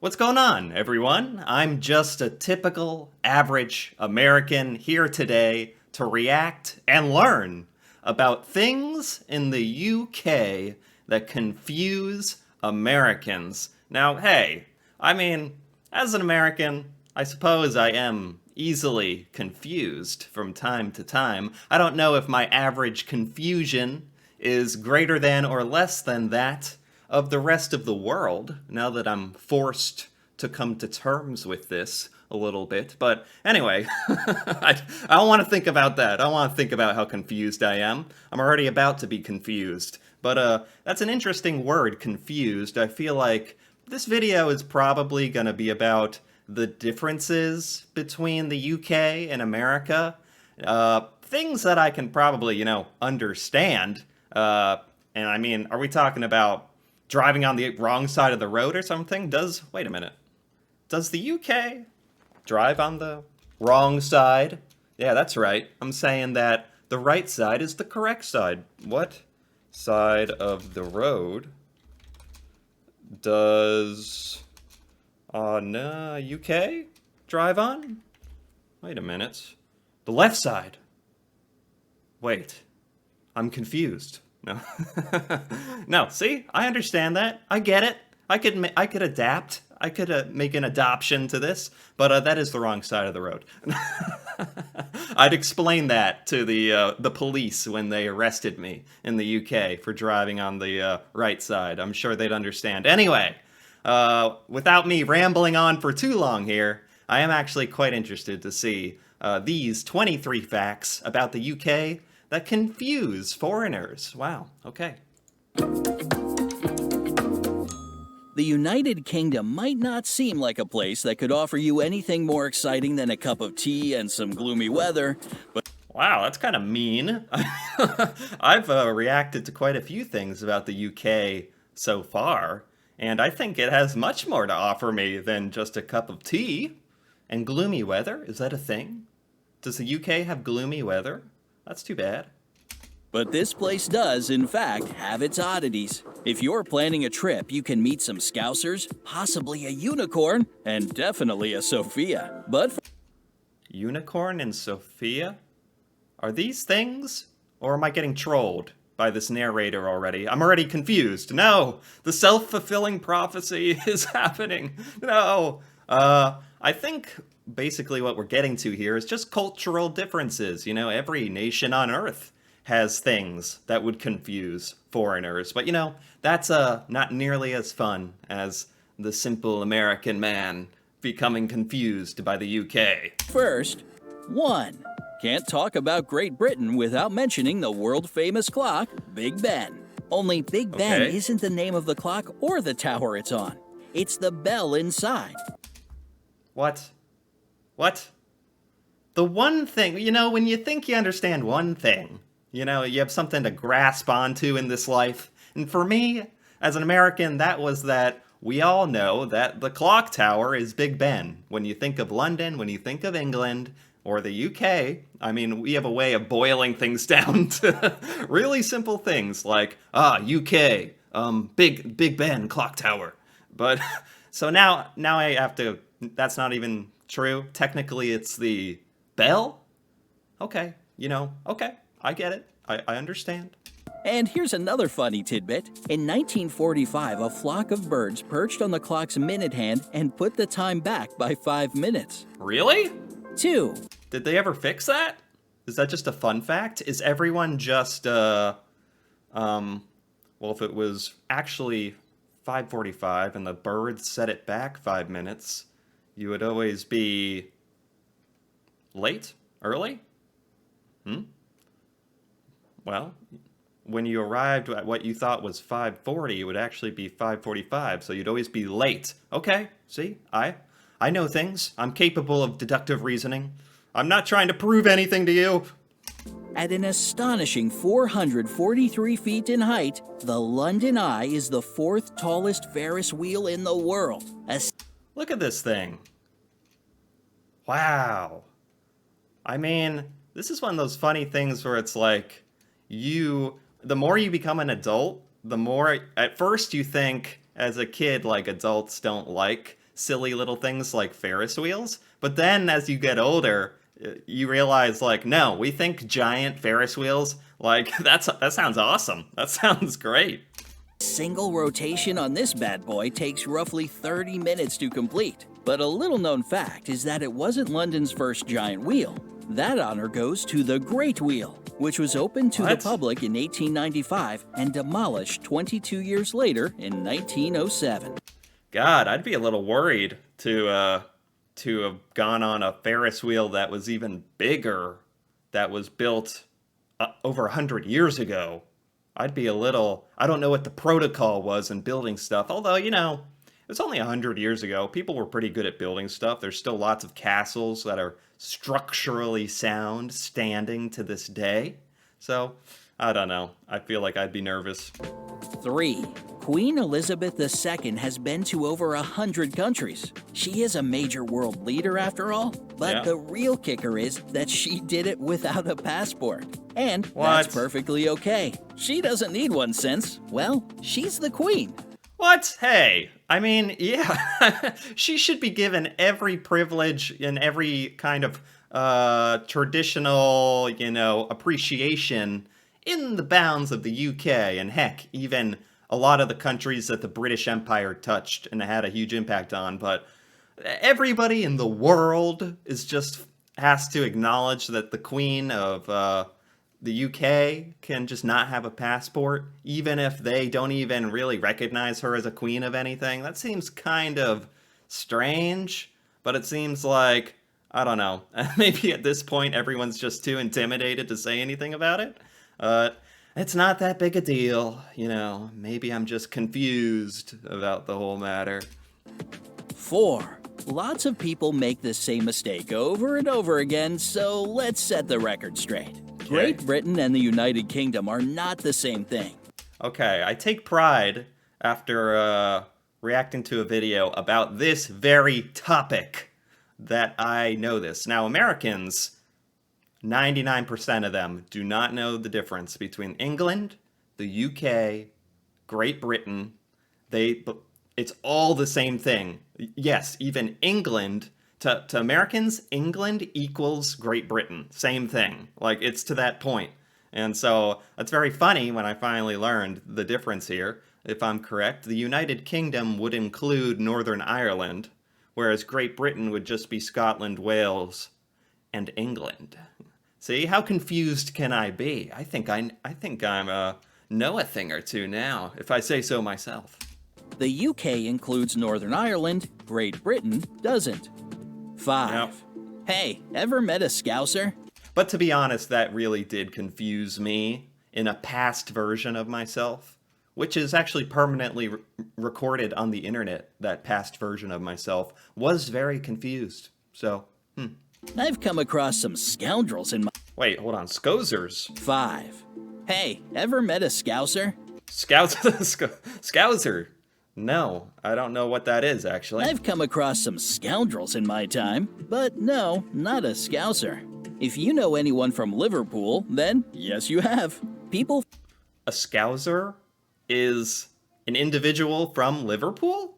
What's going on, everyone? I'm just a typical, average American here today to react and learn about things in the UK that confuse Americans. Now, hey, I mean, as an American, I suppose I am easily confused from time to time. I don't know if my average confusion is greater than or less than that of the rest of the world, now that I'm forced to come to terms with this a little bit. But anyway, I don't want to think about that. I don't want to think about how confused I am. I'm already about to be confused. But that's an interesting word, confused. I feel like this video is probably going to be about the differences between the UK and America. Things that I can probably, understand. And I mean, are we talking about driving on the wrong side of the road or something? Wait a minute. Does the UK drive on the wrong side? Yeah, that's right. I'm saying that the right side is the correct side. What side of the road does no, UK drive on? Wait a minute. The left side. Wait. I'm confused. No. No, see? I understand that. I get it. I could adapt. I could make an adoption to this, but that is the wrong side of the road. I'd explain that to the police when they arrested me in the UK for driving on the right side. I'm sure they'd understand. Anyway, without me rambling on for too long here, I am actually quite interested to see these 23 facts about the UK that confuse foreigners. Wow, okay. The United Kingdom might not seem like a place that could offer you anything more exciting than a cup of tea and some gloomy weather, but Wow, that's kind of mean. I've reacted to quite a few things about the UK so far, and I think it has much more to offer me than just a cup of tea. And gloomy weather, is that a thing? Does the UK have gloomy weather? That's too bad. this place does, in fact, have its oddities. If you're planning a trip, you can meet some Scousers, possibly a unicorn, and definitely a Sophia. But Unicorn and Sophia? Are these things? Or am I getting trolled by this narrator already? I'm already confused. No! The self-fulfilling prophecy is happening. No! I think basically what we're getting to here is just cultural differences. You know, every nation on Earth has things that would confuse foreigners. But, that's not nearly as fun as the simple American man becoming confused by the UK. first, 1. Can't talk about Great Britain without mentioning the world-famous clock, Big Ben. Only Big Ben Okay. isn't the name of the clock or the tower it's on. It's the bell inside. What? What? The one thing, when you think you understand one thing, you have something to grasp onto in this life. And for me, as an American, that was that we all know that the clock tower is Big Ben. When you think of London, when you think of England, or the UK, I mean, we have a way of boiling things down to really simple things like, UK, Big Ben clock tower. But, so now I have to, that's not even true. Technically, it's the bell? Okay, okay, I get it. I understand. And here's another funny tidbit. In 1945, a flock of birds perched on the clock's minute hand and put the time back by 5 minutes. Really? 2. Did they ever fix that? Is that just a fun fact? Is everyone just, well, if it was actually 5:45 and the birds set it back 5 minutes, you would always be late? Early? Well, when you arrived at what you thought was 5:40, it would actually be 5:45, so you'd always be late. Okay, see? I know things. I'm capable of deductive reasoning. I'm not trying to prove anything to you. At an astonishing 443 feet in height, the London Eye is the 4th tallest Ferris wheel in the world. Look at this thing. Wow. I mean, this is one of those funny things where it's like, the more you become an adult, the more, at first you think, as a kid, like, adults don't like silly little things like Ferris wheels. But then as you get older, you realize like, no, we think giant Ferris wheels, like that sounds awesome. That sounds great. Single rotation on this bad boy takes roughly 30 minutes to complete. But a little known fact is that it wasn't London's first giant wheel. That honor goes to the Great Wheel, which was opened to the public in 1895 and demolished 22 years later in 1907. God, I'd be a little worried to have gone on a Ferris wheel that was even bigger, that was built over 100 years ago. I'd be a little, I don't know what the protocol was in building stuff, although, you know, it's only 100 years ago. People were pretty good at building stuff. There's still lots of castles that are structurally sound, standing to this day. So, I don't know. I feel like I'd be nervous. 3. Queen Elizabeth II has been to over 100 countries. She is a major world leader after all, but the real kicker is that she did it without a passport. And that's perfectly okay. She doesn't need one since, well, she's the queen. What? Hey, I mean, yeah, she should be given every privilege and every kind of traditional, you know, appreciation in the bounds of the UK, and heck, even a lot of the countries that the British Empire touched and had a huge impact on. But everybody in the world has to acknowledge that the Queen of the UK can just not have a passport, even if they don't even really recognize her as a queen of anything. That seems kind of strange, but it seems like, I don't know, maybe at this point everyone's just too intimidated to say anything about it. It's not that big a deal, you know, maybe I'm just confused about the whole matter. 4. Lots of people make the same mistake over and over again, so let's set the record straight. Great Britain and the United Kingdom are not the same thing. Okay, I take pride after reacting to a video about this very topic that I know this. Now, Americans, 99% of them do not know the difference between England, the UK, Great Britain. It's all the same thing. Yes, even England, to Americans, England equals Great Britain. Same thing. Like, it's to that point. And so it's very funny when I finally learned the difference here. If I'm correct, the United Kingdom would include Northern Ireland, whereas Great Britain would just be Scotland, Wales, and England. See, how confused can I be? I think I'm know a thing or two now, if I say so myself. The UK includes Northern Ireland, Great Britain doesn't. 5. Yep. Hey, ever met a Scouser? But to be honest, that really did confuse me in a past version of myself, which is actually permanently recorded on the internet. That past version of myself was very confused. So, I've come across some scoundrels in my... Wait, hold on. Scousers? 5. Hey, ever met a Scouser? Scouser? No, I don't know what that is, actually. I've come across some scoundrels in my time, but no, not a Scouser. If you know anyone from Liverpool, then yes, you have. People... A Scouser is an individual from Liverpool?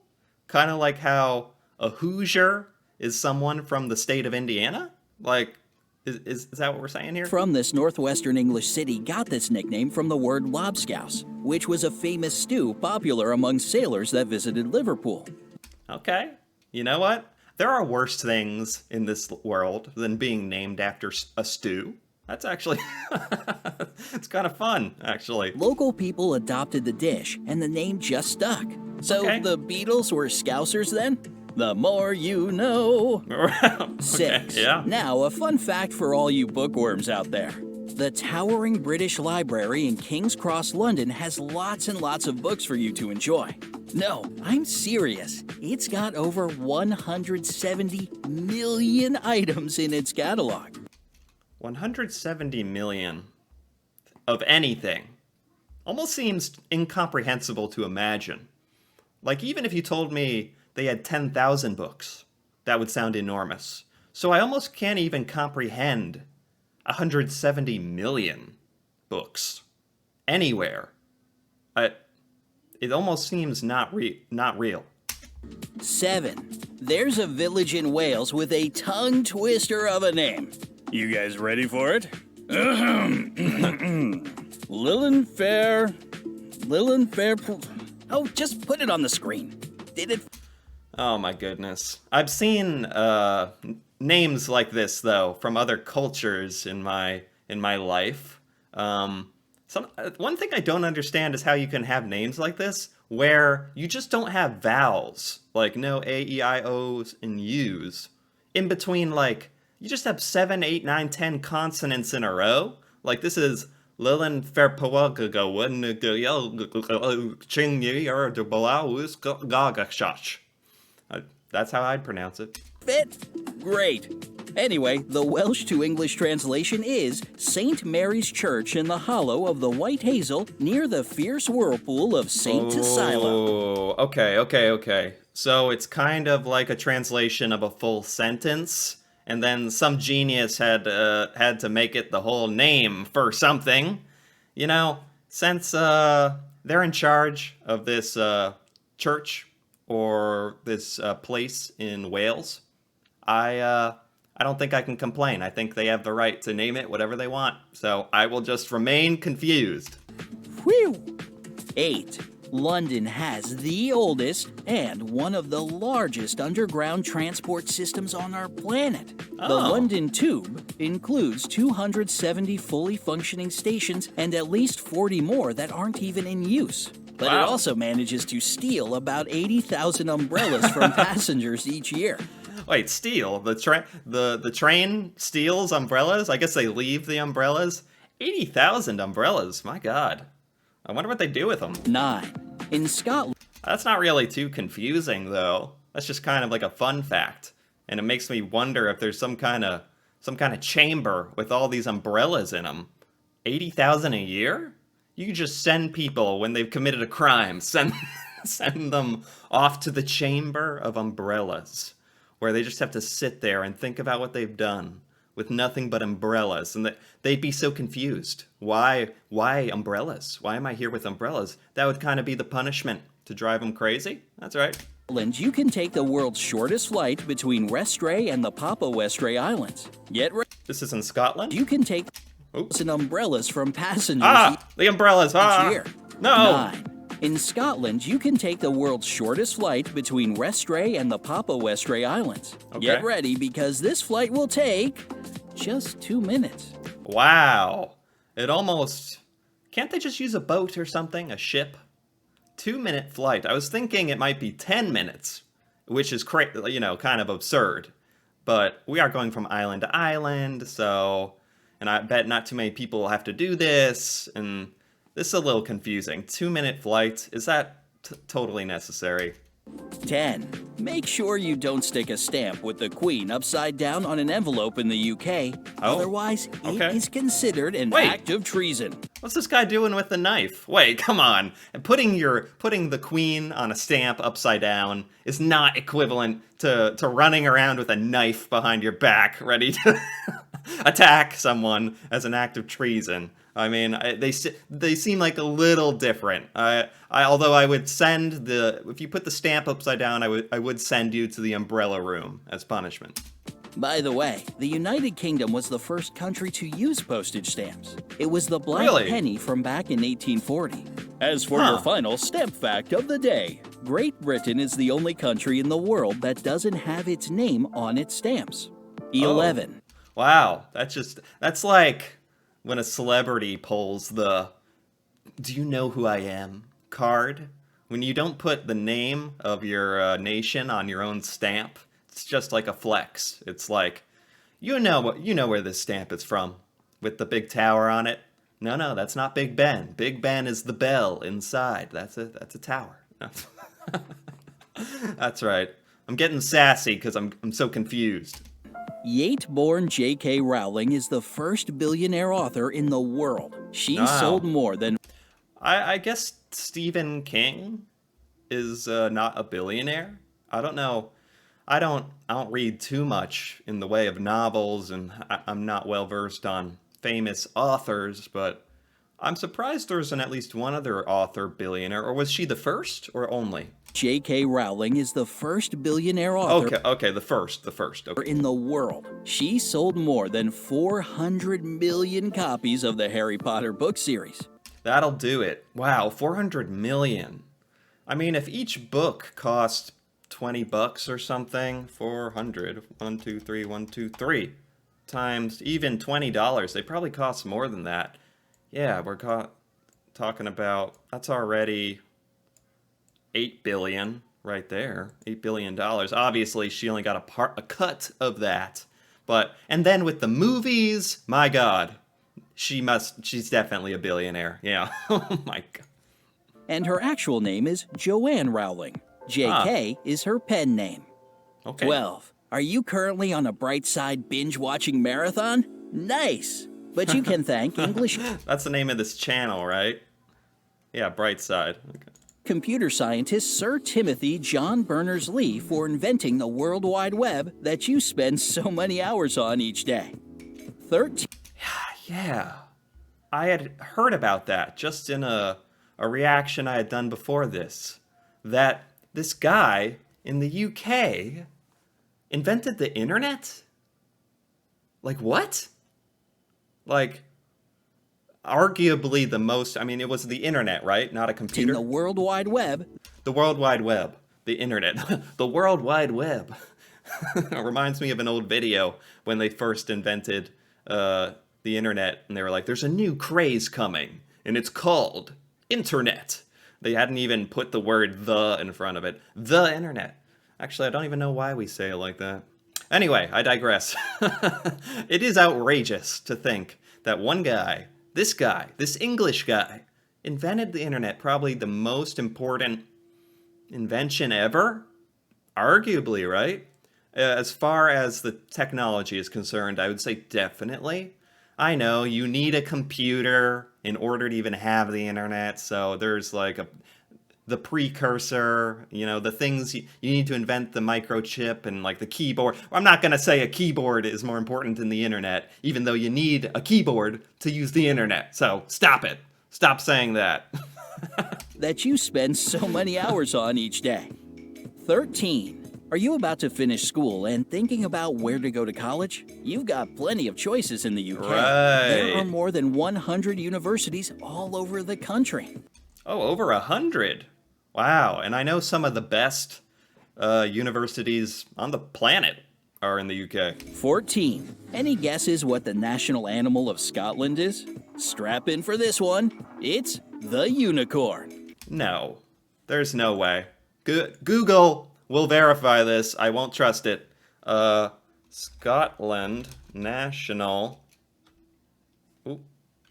Kind of like how a Hoosier is someone from the state of Indiana? Like, is that what we're saying here? From this northwestern English city got this nickname from the word lobscouse, which was a famous stew popular among sailors that visited Liverpool. Okay. You know what? There are worse things in this world than being named after a stew. That's actually... it's kind of fun, actually. Local people adopted the dish, and the name just stuck. So the Beatles were Scousers then? The more you know. 6. Yeah. Now, a fun fact for all you bookworms out there. The towering British Library in King's Cross, London has lots and lots of books for you to enjoy. No, I'm serious. It's got over 170 million items in its catalog. 170 million of anything. Almost seems incomprehensible to imagine. Like, even if you told me they had 10,000 books, that would sound enormous. So I almost can't even comprehend 170 million books anywhere. It almost seems not real. 7. There's a village in Wales with a tongue twister of a name. You guys ready for it? Lillenfair. Oh, just put it on the screen. Did it? Oh my goodness. I've seen names like this though from other cultures in my life. One thing I don't understand is how you can have names like this where you just don't have vowels, like no A, E, I, O's, and U's. In between, like, you just have 7, 8, 9, 10 consonants in a row. Like, this is Lilin That's how I'd pronounce it. Fit? Great. Anyway, the Welsh to English translation is St. Mary's Church in the hollow of the White Hazel near the fierce whirlpool of St. Silo. Oh, okay. So it's kind of like a translation of a full sentence, and then some genius had to make it the whole name for something. You know, since they're in charge of this church or this place in Wales, I don't think I can complain. I think they have the right to name it whatever they want. So I will just remain confused. Whew! 8. London has the oldest and one of the largest underground transport systems on our planet. The London Tube includes 270 fully functioning stations and at least 40 more that aren't even in use. But It also manages to steal about 80,000 umbrellas from passengers each year. Wait, steal? The train steals umbrellas? I guess they leave the umbrellas? 80,000 umbrellas, my god. I wonder what they do with them. 9. In Scotland... That's not really too confusing, though. That's just kind of like a fun fact. And it makes me wonder if there's some kind of chamber with all these umbrellas in them. 80,000 a year? You can just send people when they've committed a crime. Send them off to the chamber of umbrellas, where they just have to sit there and think about what they've done with nothing but umbrellas. And they'd be so confused. Why umbrellas? Why am I here with umbrellas? That would kind of be the punishment to drive them crazy. That's right. You can take the world's shortest flight between Westray and the Papa Westray Islands. This is in Scotland? You can take umbrellas from passengers the umbrellas. each year. No. 9. In Scotland, you can take the world's shortest flight between Westray and the Papa Westray Islands. Okay. Get ready because this flight will take just 2 minutes. Wow. Can't they just use a boat or something? A ship? 2-minute flight. I was thinking it might be 10 minutes, which is kind of absurd. But we are going from island to island, and I bet not too many people have to do this, and this is a little confusing. 2-minute flight, is that totally necessary? 10. Make sure you don't stick a stamp with the Queen upside down on an envelope in the UK. Otherwise, it is considered an act of treason. What's this guy doing with the knife? Wait, come on. And putting the Queen on a stamp upside down is not equivalent to running around with a knife behind your back, ready to attack someone as an act of treason. I mean, they seem like a little different. Although I would send if you put the stamp upside down, I would send you to the umbrella room as punishment. By the way, the United Kingdom was the first country to use postage stamps. It was the black penny from back in 1840. As for your final stamp fact of the day, Great Britain is the only country in the world that doesn't have its name on its stamps. 11. Wow, that's like when a celebrity pulls the "Do you know who I am?" card. When you don't put the name of your nation on your own stamp, it's just like a flex. It's like, you know where this stamp is from, with the big tower on it. No, that's not Big Ben. Big Ben is the bell inside. That's a tower. That's right. I'm getting sassy because I'm so confused. Yeat-born J.K. Rowling is the first billionaire author in the world. She sold more than... I guess Stephen King is not a billionaire. I don't know. I don't read too much in the way of novels, and I'm not well versed on famous authors, but I'm surprised there isn't at least one other author billionaire, or was she the first or only? J.K. Rowling is the first billionaire author Okay, the first, okay. in the world. She sold more than 400 million copies of the Harry Potter book series. That'll do it. Wow, 400 million. I mean, if each book cost $20 or something, 400, 1, 2, 3, 1, 2, 3, times even $20, they probably cost more than that. Yeah, we're talking about, that's already 8 billion right there. $8 billion. Obviously, she only got a cut of that. And then with the movies, my God, she's definitely a billionaire. Yeah. Oh my God. And her actual name is Joanne Rowling. J.K. is her pen name. Okay. 12. Are you currently on a Bright Side binge-watching marathon? Nice! But you can thank English That's the name of this channel, right? Yeah, Brightside. Okay. computer scientist Sir Timothy John Berners-Lee for inventing the World Wide Web that you spend so many hours on each day. 13. Yeah. I had heard about that just in a reaction I had done before this. That this guy in the UK invented the internet? Like, what? Like, arguably the most, I mean, it was the internet, right? Not a In computer. the World Wide Web, The World Wide Web. The internet. The World Wide Web. It reminds me of an old video when they first invented the internet, and they were like, there's a new craze coming, and it's called internet. They hadn't even put the word the in front of it. The internet. Actually, I don't even know why we say it like that. Anyway, I digress. It is outrageous to think that one guy, this English guy, invented the internet, probably the most important invention ever. Arguably, right? As far as the technology is concerned, I would say definitely. I know you need a computer in order to even have the internet, so there's like the precursor, the things you need to invent, the microchip and like the keyboard. I'm not going to say a keyboard is more important than the internet, even though you need a keyboard to use the internet. So stop it. Stop saying that. that you spend so many hours on each day. 13. Are you about to finish school and thinking about where to go to college? You've got plenty of choices in the UK. There are Right. more than 100 universities all over the country. Oh, over 100. Wow. And I know some of the best universities on the planet are in the UK. 14. Any guesses what the national animal of Scotland is? Strap in for this one. It's the unicorn. No, there's no way. Google will verify this. I won't trust it. Scotland national. Ooh,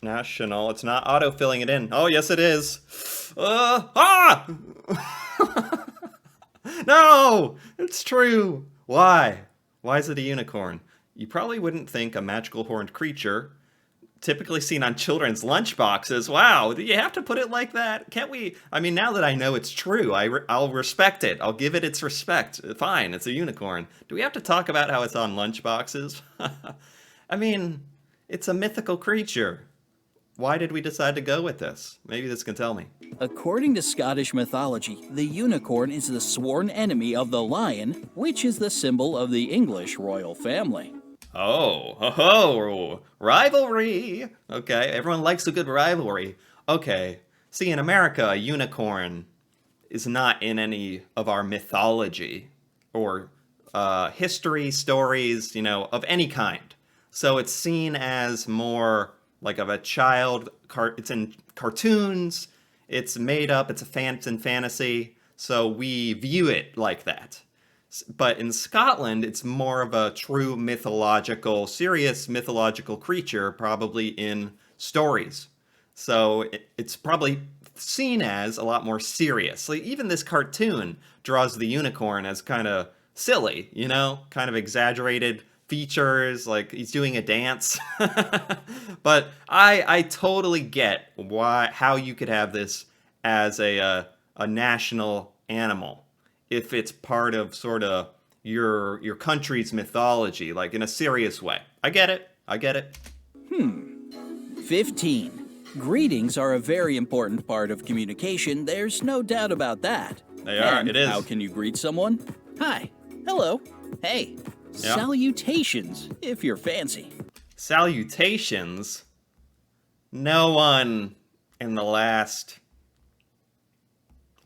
national. It's not auto-filling it in. Oh, yes, it is. No, it's true. Why? Why is it a unicorn? You probably wouldn't think a magical horned creature typically seen on children's lunchboxes. Wow, do you have to put it like that? Can't we? I mean, now that I know it's true, I'll respect it. I'll give it its respect. Fine, it's a unicorn. Do we have to talk about how it's on lunchboxes? I mean, it's a mythical creature. Why did we decide to go with this? Maybe this can tell me. According to Scottish mythology, the unicorn is the sworn enemy of the lion, which is the symbol of the English royal family. Oh, rivalry. Okay, everyone likes a good rivalry. Okay, see, in America, a unicorn is not in any of our mythology or history, stories, of any kind. So it's seen as more like of a child. It's in cartoons. It's made up. It's in fantasy. So we view it like that. But in Scotland, it's more of a true serious mythological creature, probably in stories. So it's probably seen as a lot more serious. Like, even this cartoon draws the unicorn as kind of silly, kind of exaggerated features, like he's doing a dance. But I totally get how you could have this as a national animal if it's part of sort of your country's mythology, like in a serious way. I get it. 15. Greetings are a very important part of communication, there's no doubt about that. They are, And it is. how can you greet someone? Hi, hello, hey. Yeah. Salutations, if you're fancy. Salutations. No one in the last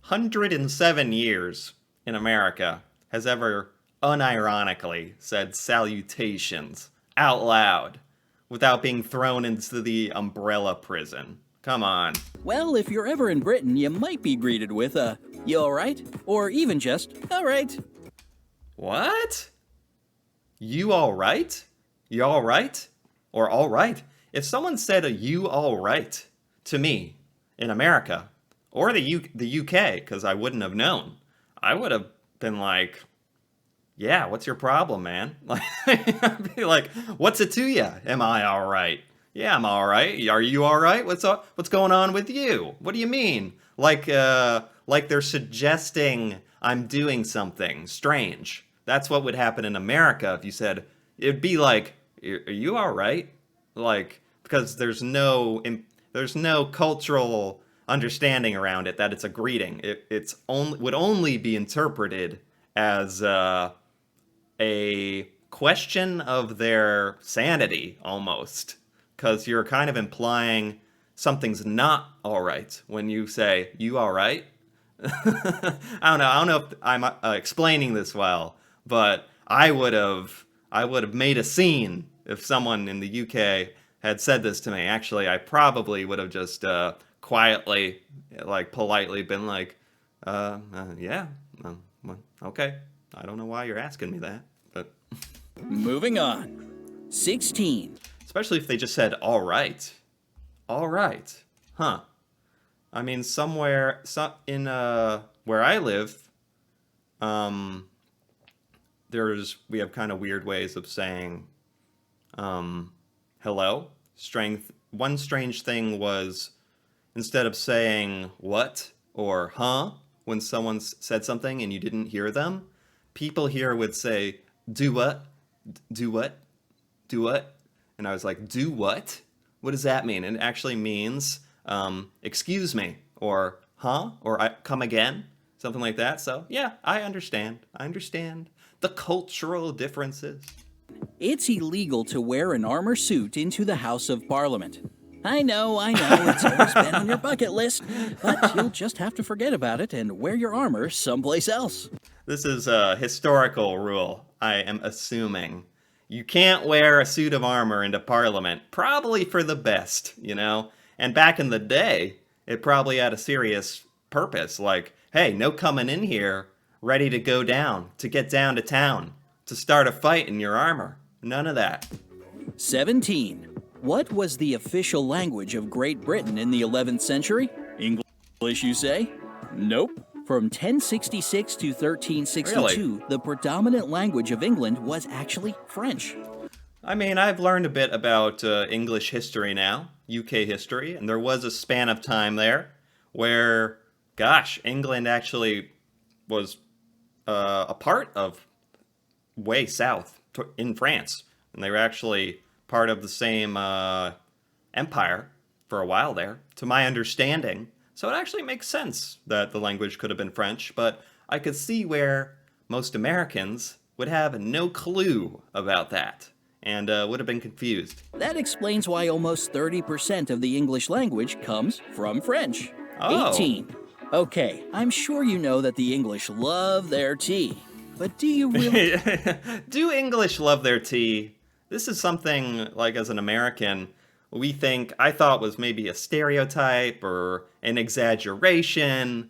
107 years in America has ever unironically said salutations out loud without being thrown into the umbrella prison. Come on. Well, if you're ever in Britain, you might be greeted with a, you alright? Or even just, alright. What? You alright? You alright? Or alright? If someone said a you alright to me in America, or the UK, because I wouldn't have known, I would have been like, yeah, what's your problem, man? Like, I'd be like, what's it to you? Am I all right? Yeah, I'm all right. Are you all right? What's going on with you? What do you mean? Like they're suggesting I'm doing something strange. That's what would happen in America if you said, it'd be like, are you all right? Like, because there's no cultural understanding around it that it's a greeting. It's only would only be interpreted as a question of their sanity almost, because you're kind of implying something's not all right when you say you all right. I don't know if I'm explaining this well, but I would have made a scene if someone in the UK had said this to me. Actually, I probably would have just quietly, like politely been like, yeah, well, okay. I don't know why you're asking me that, but Moving on. 16. especially if they just said all right. All right. Huh. I mean, somewhere in where I live, we have kind of weird ways of saying hello. One strange thing was, instead of saying what or huh when someone said something and you didn't hear them, people here would say do what? Do what? Do what? And I was like, do what? What does that mean? And it actually means excuse me, or huh, or come again, something like that. So yeah, I understand. I understand the cultural differences. It's illegal to wear an armor suit into the House of Parliament. I know, it's always been on your bucket list, but you'll just have to forget about it and wear your armor someplace else. This is a historical rule, I am assuming. You can't wear a suit of armor into Parliament, probably for the best, you know? And back in the day, it probably had a serious purpose, like, hey, no coming in here ready to go down, to get down to town, to start a fight in your armor. None of that. 17. What was the official language of Great Britain in the 11th century? English, you say? Nope. From 1066 to 1362, Really? the predominant language of England was actually French. I mean, I've learned a bit about English history now, UK history, and there was a span of time there where, gosh, England actually was a part of way south in France, and they were actually part of the same empire for a while there, to my understanding. So it actually makes sense that the language could have been French, but I could see where most Americans would have no clue about that and would have been confused. That explains why almost 30% of the English language comes from French. Oh. 18. Okay, I'm sure you know that the English love their tea. But do you really? Do English love their tea? This is something, like, as an American, I thought was maybe a stereotype or an exaggeration,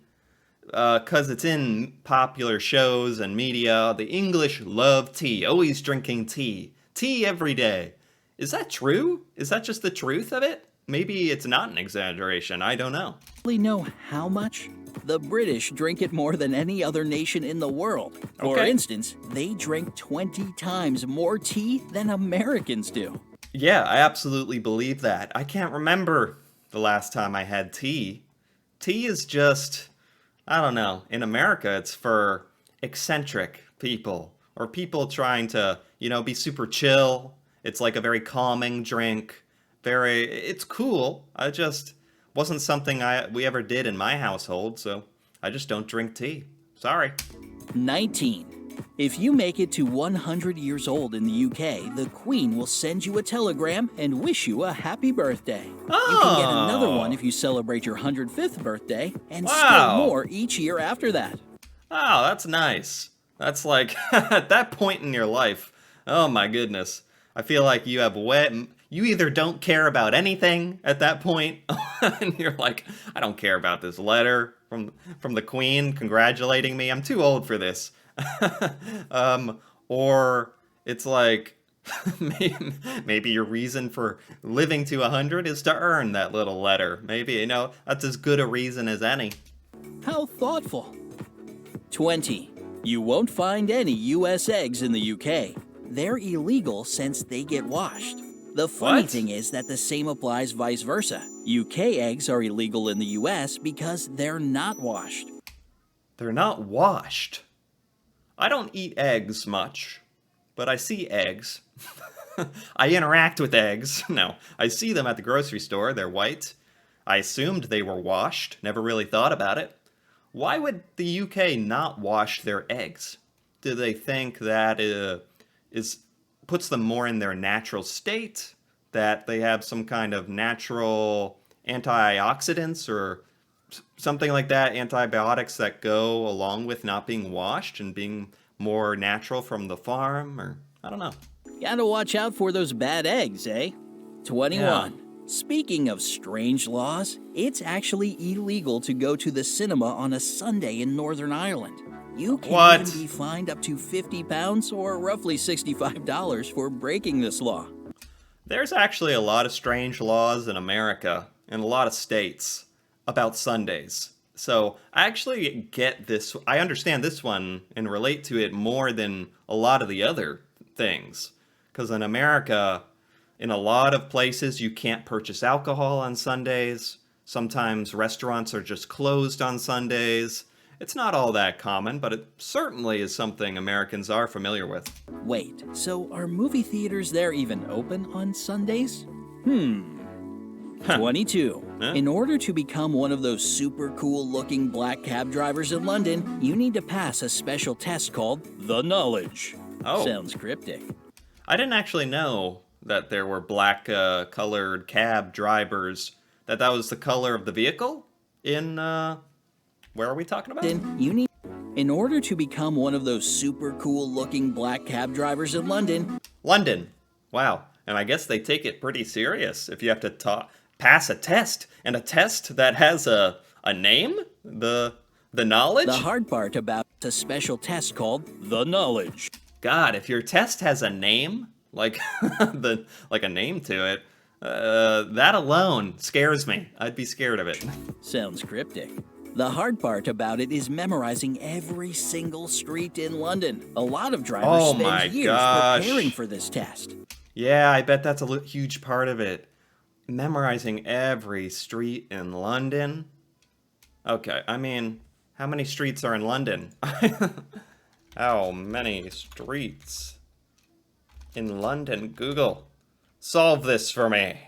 because it's in popular shows and media. The English love tea, always drinking tea. Tea every day. Is that true? Is that just the truth of it? Maybe it's not an exaggeration, I don't know. Really know how much? The British drink it more than any other nation in the world. For Okay. instance, they drink 20 times more tea than Americans do. Yeah, I absolutely believe that. I can't remember the last time I had tea. Tea is just, I don't know, in America it's for eccentric people or people trying to, be super chill. It's like a very calming drink, It's cool. I just wasn't something we ever did in my household, so I just don't drink tea. Sorry. 19. If you make it to 100 years old in the UK, the Queen will send you a telegram and wish you a happy birthday. You can get another one if you celebrate your 105th birthday, and still Wow. more each year after that. Oh, that's nice. That's like, at that point in your life, oh my goodness. I feel like you have you either don't care about anything at that point, and you're like, I don't care about this letter from the Queen congratulating me. I'm too old for this. Or it's like, maybe your reason for living to 100 is to earn that little letter. Maybe, that's as good a reason as any. How thoughtful. 20. You won't find any U.S. eggs in the UK. They're illegal since they get washed. The funny What? thing is that the same applies vice versa. UK eggs are illegal in the U.S. because they're not washed. They're not washed. I don't eat eggs much, but I see eggs. I interact with eggs. No, I see them at the grocery store. They're white. I assumed they were washed. Never really thought about it. Why would the UK not wash their eggs? Do they think that puts them more in their natural state? That they have some kind of natural antioxidants or something like that, antibiotics that go along with not being washed and being more natural from the farm? Or I don't know. Gotta watch out for those bad eggs, eh? 21. Speaking of strange laws, it's actually illegal to go to the cinema on a Sunday in Northern Ireland. You can What? even be fined up to £50 or roughly $65 for breaking this law. There's actually a lot of strange laws in America, in a lot of states, about Sundays. So I actually get this. I understand this one and relate to it more than a lot of the other things. Because in America, in a lot of places, you can't purchase alcohol on Sundays. Sometimes restaurants are just closed on Sundays. It's not all that common, but it certainly is something Americans are familiar with. Wait, so are movie theaters there even open on Sundays? 22. Huh? In order to become one of those super cool looking black cab drivers in London, you need to pass a special test called the Knowledge. Oh. Sounds cryptic. I didn't actually know that there were black colored cab drivers, that was the color of the vehicle in, where are we talking about? In order to become one of those super cool looking black cab drivers in London, London. Wow. And I guess they take it pretty serious if you have to pass a test, and a test that has a name? The Knowledge? the hard part about a special test called the Knowledge. God, if your test has a name, like like a name to it, that alone scares me. I'd be scared of it. Sounds cryptic. The hard part about it is memorizing every single street in London. A lot of drivers Oh my spend years gosh. preparing for this test. Yeah, I bet that's a huge part of it. Memorizing every street in London. Okay, I mean, how many streets are in London? How many streets in London? Google, solve this for me.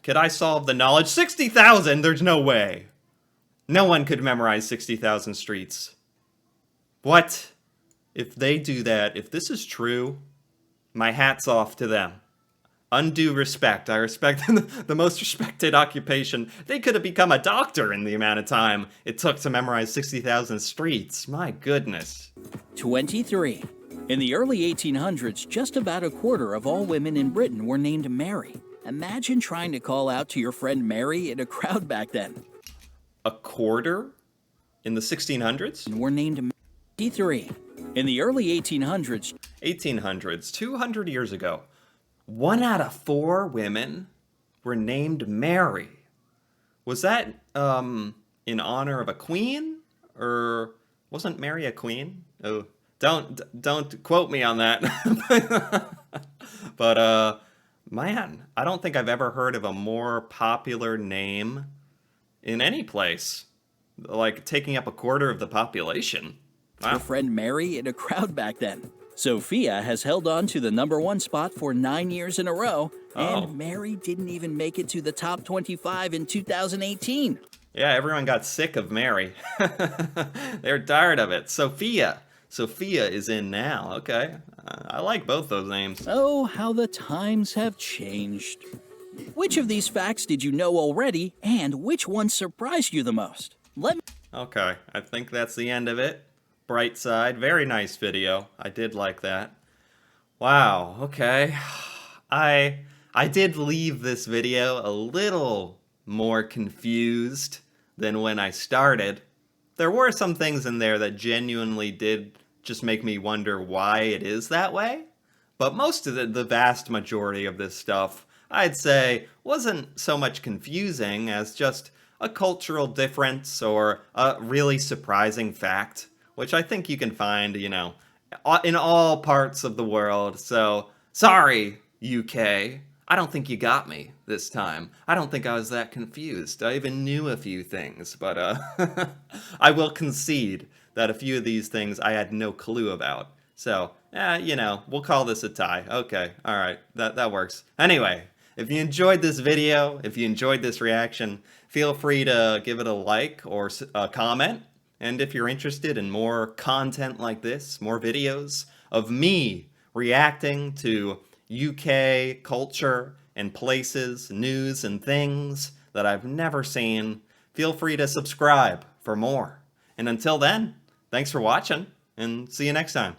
Could I solve the Knowledge? 60,000? There's no way. No one could memorize 60,000 streets. What? If they do that, if this is true, my hat's off to them. Undue respect. I respect the most respected occupation. They could have become a doctor in the amount of time it took to memorize 60,000 streets. My goodness. 23. In the early 1800s, just about a quarter of all women in Britain were named Mary. Imagine trying to call out to your friend Mary in a crowd back then. A quarter? In the 1600s? Were named 23. In the early 1800s, 1800s, 200 years ago. 1 out of 4 women were named Mary. Was that in honor of a queen? Or wasn't Mary a queen? Oh, don't quote me on that. But man, I don't think I've ever heard of a more popular name in any place. Like taking up a quarter of the population. your Wow. friend Mary in a crowd back then. Sophia has held on to the #1 spot for 9 years in a row, Oh. and Mary didn't even make it to the top 25 in 2018. Yeah, everyone got sick of Mary. They're tired of it. Sophia. Sophia is in now. Okay. I like both those names. Oh, how the times have changed. Which of these facts did you know already, and which one surprised you the most? Let me Okay, I think that's the end of it. Bright side, very nice video. I did like that. Wow, okay. I did leave this video a little more confused than when I started. There were some things in there that genuinely did just make me wonder why it is that way. But most of the vast majority of this stuff, I'd say, wasn't so much confusing as just a cultural difference or a really surprising fact, which I think you can find, in all parts of the world. So, sorry, UK. I don't think you got me this time. I don't think I was that confused. I even knew a few things, but I will concede that a few of these things I had no clue about. So, we'll call this a tie. Okay, all right, that works. Anyway, if you enjoyed this video, if you enjoyed this reaction, feel free to give it a like or a comment. And if you're interested in more content like this, more videos of me reacting to UK culture and places, news and things that I've never seen, feel free to subscribe for more. And until then, thanks for watching, and see you next time.